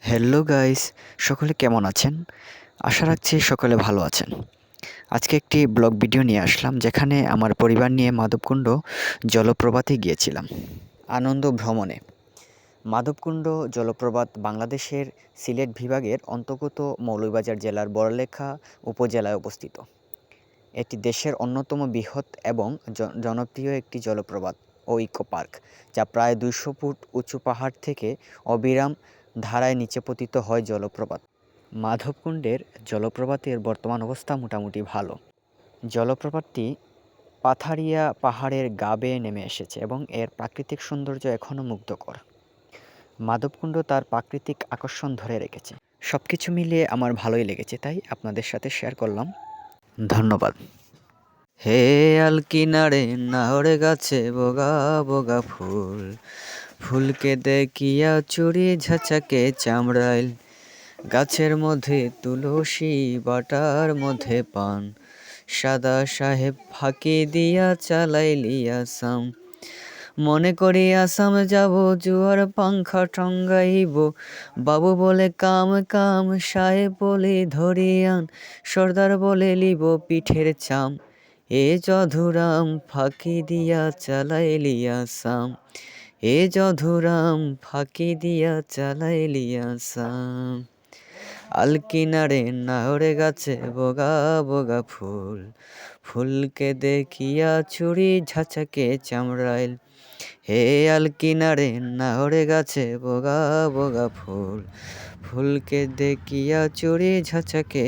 Hello guys, সকলে কেমন আছেন? আশা রাখছি সকলে ভালো আছেন। আজকে একটি ব্লগ ভিডিও নিয়ে আসলাম যেখানে আমার পরিবার নিয়ে মাধবকুণ্ড জলপ্রপাতে গিয়েছিলাম আনন্দ ভ্রমণে। মাধবকুণ্ড জলপ্রপাত বাংলাদেশের সিলেট বিভাগের অন্তর্গত মৌলভীবাজার জেলার বড়লেখা উপজেলায় অবস্থিত। এটি দেশের অন্যতম বৃহৎ এবং জনপ্রিয় একটি জলপ্রপাত ও ইকো পার্ক, যা প্রায় ২০০ ফুট উঁচু পাহাড় থেকে অবিরাম ধারায় নিচে পতিত হয় জলপ্রপাত। মাধবকুণ্ডের জলপ্রপাতের বর্তমান অবস্থা মোটামুটি ভালো। জলপ্রপাতটি পাথারিয়া পাহাড়ের গা বেয়ে নেমে এসেছে এবং এর প্রাকৃতিক সৌন্দর্য এখনও মুগ্ধকর। মাধবকুণ্ড তার প্রাকৃতিক আকর্ষণ ধরে রেখেছে। সবকিছু মিলিয়ে আমার ভালোই লেগেছে, তাই আপনাদের সাথে শেয়ার করলাম। ধন্যবাদ। হে আলকিনারে নাহরে গাছে বোগা বোগা ফুল, ফুলকে দেখিয়া চুরি ঝাঁচাকে চামড়াইল, গাছের মধ্যে তুলসী বাটার মধ্যে পান, সাদা সাহেব ফাঁকি দিয়া চালাইলি আসাম। মনে করি আসাম যাব, জুয়ার পাংখা টঙ্গাইব, বাবু বলে কাম কাম, সাহেব বলে ধরিয়ান, সর্দার বলে লিব পিঠের চাম। এ যধুরাম ফাঁকি দিয়া চালাইলি আসাম, এ যধুরাম ফাঁকি দিয়া চালাইলি আসাম। আলকিনারে নাহরে গাছে বোগা বোগা ফুল, ফুলকে দেখিয়া চুরি ঝাঁচাকে চামড়াইল। হে আলকিনারে নাহরে গাছে বোগা বোগা ফুল, ফুলকে দেখিয়া চুরি ঝাঁচাকে